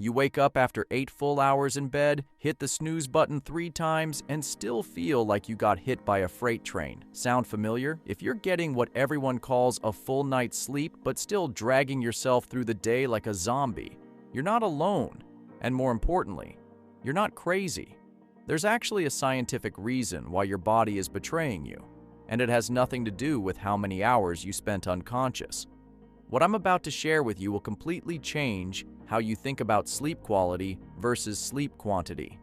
You wake up after 8 full hours in bed, hit the snooze button 3 times, and still feel like you got hit by a freight train. Sound familiar? If you're getting what everyone calls a full night's sleep but still dragging yourself through the day like a zombie, you're not alone. And more importantly, you're not crazy. There's actually a scientific reason why your body is betraying you, and it has nothing to do with how many hours you spent unconscious. What I'm about to share with you will completely change how you think about sleep quality versus sleep quantity.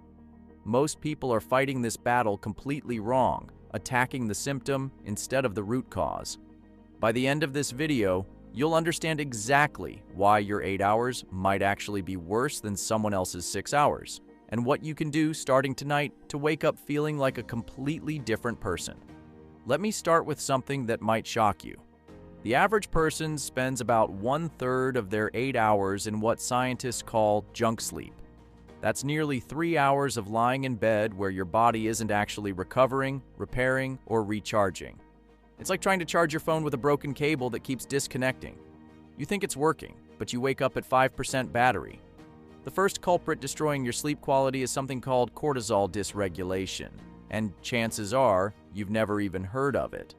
Most people are fighting this battle completely wrong, attacking the symptom instead of the root cause. By the end of this video, you'll understand exactly why your 8 hours might actually be worse than someone else's 6 hours, and what you can do starting tonight to wake up feeling like a completely different person. Let me start with something that might shock you. The average person spends about 1/3 of their 8 hours in what scientists call junk sleep. That's nearly 3 hours of lying in bed where your body isn't actually recovering, repairing, or recharging. It's like trying to charge your phone with a broken cable that keeps disconnecting. You think it's working, but you wake up at 5% battery. The first culprit destroying your sleep quality is something called cortisol dysregulation, and chances are you've never even heard of it.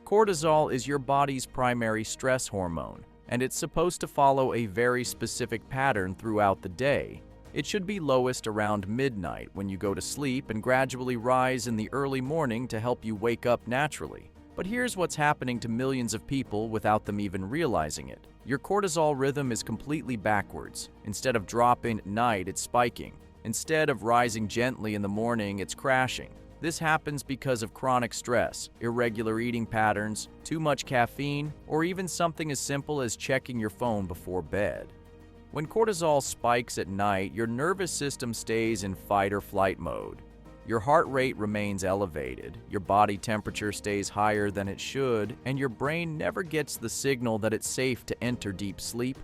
Cortisol is your body's primary stress hormone, and it's supposed to follow a very specific pattern throughout the day. It should be lowest around midnight when you go to sleep and gradually rise in the early morning to help you wake up naturally. But here's what's happening to millions of people without them even realizing it. Your cortisol rhythm is completely backwards. Instead of dropping at night, it's spiking. Instead of rising gently in the morning, it's crashing. This happens because of chronic stress, irregular eating patterns, too much caffeine, or even something as simple as checking your phone before bed. When cortisol spikes at night, your nervous system stays in fight or flight mode. Your heart rate remains elevated, your body temperature stays higher than it should, and your brain never gets the signal that it's safe to enter deep sleep.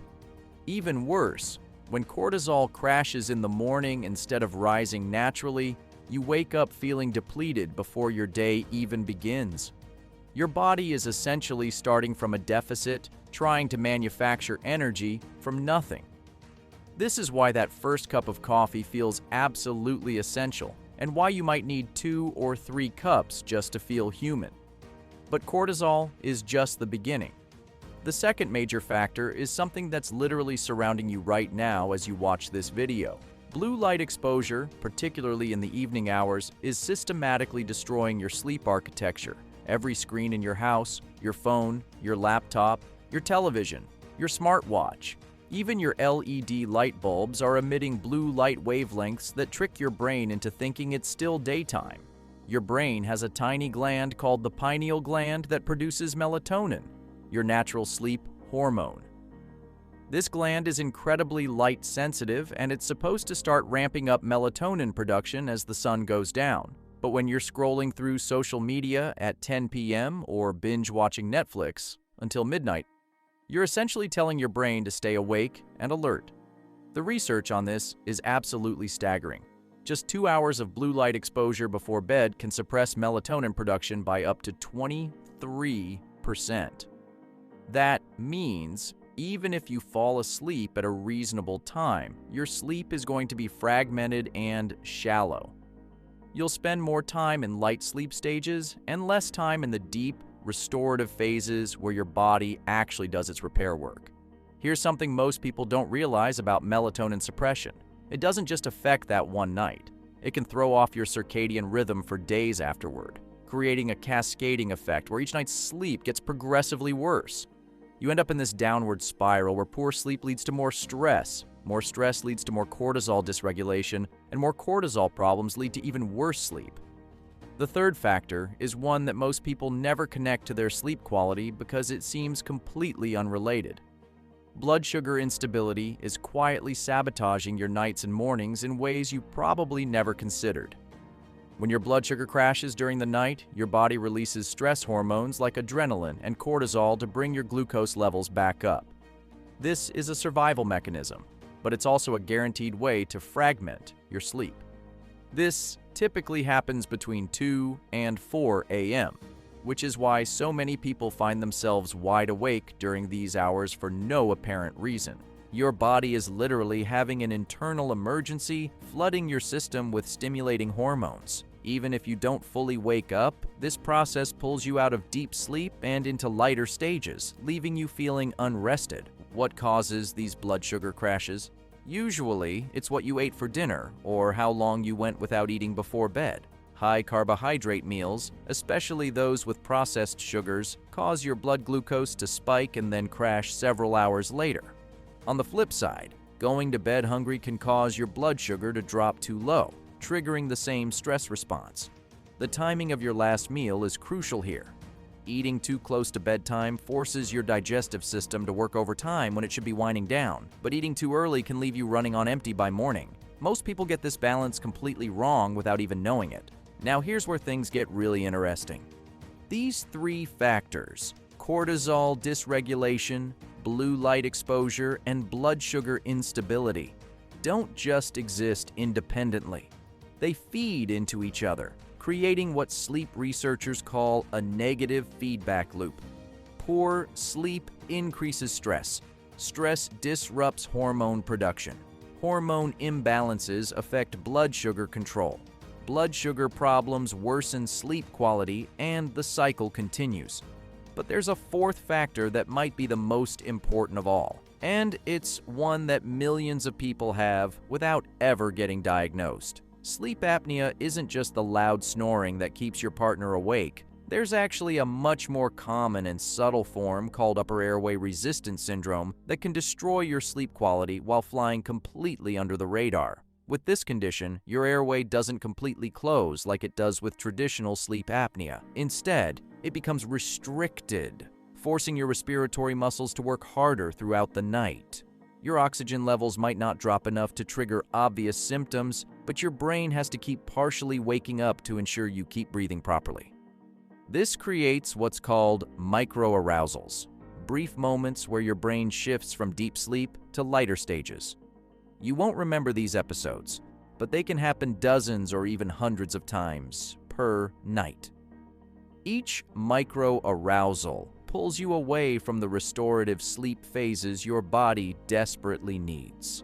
Even worse, when cortisol crashes in the morning instead of rising naturally, you wake up feeling depleted before your day even begins. Your body is essentially starting from a deficit, trying to manufacture energy from nothing. This is why that first cup of coffee feels absolutely essential, and why you might need 2 or 3 cups just to feel human. But cortisol is just the beginning. The second major factor is something that's literally surrounding you right now as you watch this video. Blue light exposure, particularly in the evening hours, is systematically destroying your sleep architecture. Every screen in your house, your phone, your laptop, your television, your smartwatch, even your LED light bulbs are emitting blue light wavelengths that trick your brain into thinking it's still daytime. Your brain has a tiny gland called the pineal gland that produces melatonin, your natural sleep hormone. This gland is incredibly light sensitive, and it's supposed to start ramping up melatonin production as the sun goes down. But when you're scrolling through social media at 10 p.m. or binge watching Netflix until midnight, you're essentially telling your brain to stay awake and alert. The research on this is absolutely staggering. Just 2 hours of blue light exposure before bed can suppress melatonin production by up to 23%. That means even if you fall asleep at a reasonable time, your sleep is going to be fragmented and shallow. You'll spend more time in light sleep stages and less time in the deep, restorative phases where your body actually does its repair work. Here's something most people don't realize about melatonin suppression. It doesn't just affect that one night. It can throw off your circadian rhythm for days afterward, creating a cascading effect where each night's sleep gets progressively worse. You end up in this downward spiral where poor sleep leads to more stress leads to more cortisol dysregulation, and more cortisol problems lead to even worse sleep. The third factor is one that most people never connect to their sleep quality because it seems completely unrelated. Blood sugar instability is quietly sabotaging your nights and mornings in ways you probably never considered. When your blood sugar crashes during the night, your body releases stress hormones like adrenaline and cortisol to bring your glucose levels back up. This is a survival mechanism, but it's also a guaranteed way to fragment your sleep. This typically happens between 2 and 4 a.m., which is why so many people find themselves wide awake during these hours for no apparent reason. Your body is literally having an internal emergency, flooding your system with stimulating hormones. Even if you don't fully wake up, this process pulls you out of deep sleep and into lighter stages, leaving you feeling unrested. What causes these blood sugar crashes? Usually, it's what you ate for dinner or how long you went without eating before bed. High carbohydrate meals, especially those with processed sugars, cause your blood glucose to spike and then crash several hours later. On the flip side, going to bed hungry can cause your blood sugar to drop too low, triggering the same stress response. The timing of your last meal is crucial here. Eating too close to bedtime forces your digestive system to work overtime when it should be winding down, but eating too early can leave you running on empty by morning. Most people get this balance completely wrong without even knowing it. Now here's where things get really interesting. These three factors, cortisol dysregulation, blue light exposure, and blood sugar instability, don't just exist independently. They feed into each other, creating what sleep researchers call a negative feedback loop. Poor sleep increases stress. Stress disrupts hormone production. Hormone imbalances affect blood sugar control. Blood sugar problems worsen sleep quality, and the cycle continues. But there's a fourth factor that might be the most important of all, and it's one that millions of people have without ever getting diagnosed. Sleep apnea isn't just the loud snoring that keeps your partner awake. There's actually a much more common and subtle form called upper airway resistance syndrome that can destroy your sleep quality while flying completely under the radar. With this condition, your airway doesn't completely close like it does with traditional sleep apnea. Instead, it becomes restricted, forcing your respiratory muscles to work harder throughout the night. Your oxygen levels might not drop enough to trigger obvious symptoms, but your brain has to keep partially waking up to ensure you keep breathing properly. This creates what's called microarousals, brief moments where your brain shifts from deep sleep to lighter stages. You won't remember these episodes, but they can happen dozens or even hundreds of times per night. Each microarousal pulls you away from the restorative sleep phases your body desperately needs.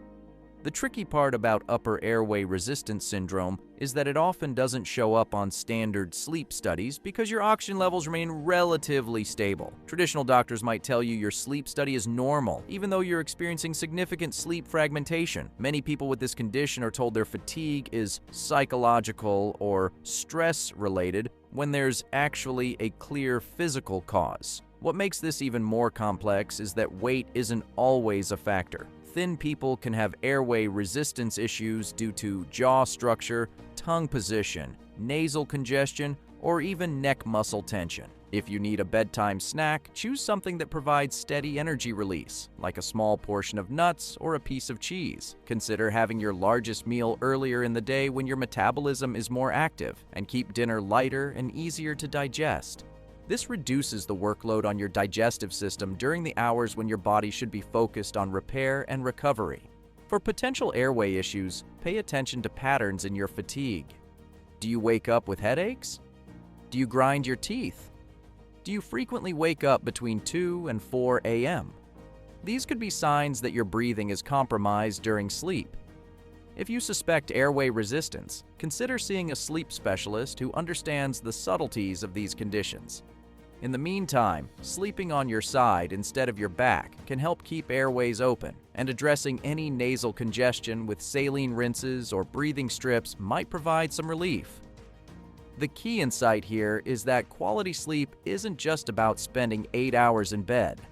The tricky part about upper airway resistance syndrome is that it often doesn't show up on standard sleep studies because your oxygen levels remain relatively stable. Traditional doctors might tell you your sleep study is normal, even though you're experiencing significant sleep fragmentation. Many people with this condition are told their fatigue is psychological or stress-related when there's actually a clear physical cause. What makes this even more complex is that weight isn't always a factor. Thin people can have airway resistance issues due to jaw structure, tongue position, nasal congestion, or even neck muscle tension. If you need a bedtime snack, choose something that provides steady energy release, like a small portion of nuts or a piece of cheese. Consider having your largest meal earlier in the day when your metabolism is more active, and keep dinner lighter and easier to digest. This reduces the workload on your digestive system during the hours when your body should be focused on repair and recovery. For potential airway issues, pay attention to patterns in your fatigue. Do you wake up with headaches? Do you grind your teeth? Do you frequently wake up between 2 and 4 a.m.? These could be signs that your breathing is compromised during sleep. If you suspect airway resistance, consider seeing a sleep specialist who understands the subtleties of these conditions. In the meantime, sleeping on your side instead of your back can help keep airways open, and addressing any nasal congestion with saline rinses or breathing strips might provide some relief. The key insight here is that quality sleep isn't just about spending 8 hours in bed.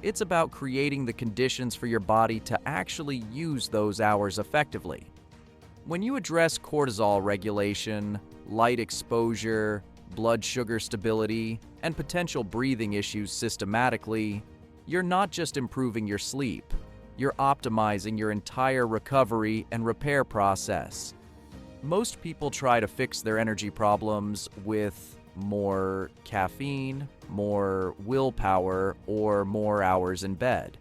It's about creating the conditions for your body to actually use those hours effectively. When you address cortisol regulation, light exposure, blood sugar stability, and potential breathing issues systematically, you're not just improving your sleep, you're optimizing your entire recovery and repair process. Most people try to fix their energy problems with more caffeine, more willpower, or more hours in bed.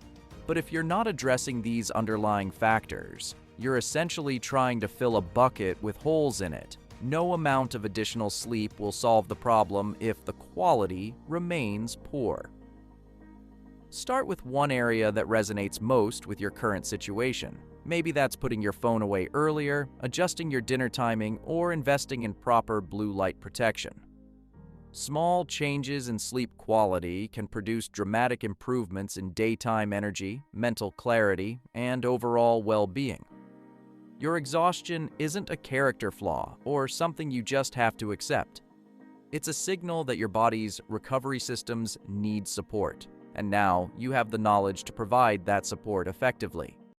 But if you're not addressing these underlying factors, you're essentially trying to fill a bucket with holes in it. No amount of additional sleep will solve the problem if the quality remains poor. Start with one area that resonates most with your current situation. Maybe that's putting your phone away earlier, adjusting your dinner timing, or investing in proper blue light protection. Small changes in sleep quality can produce dramatic improvements in daytime energy, mental clarity, and overall well-being. Your exhaustion isn't a character flaw or something you just have to accept. It's a signal that your body's recovery systems need support, and now you have the knowledge to provide that support effectively.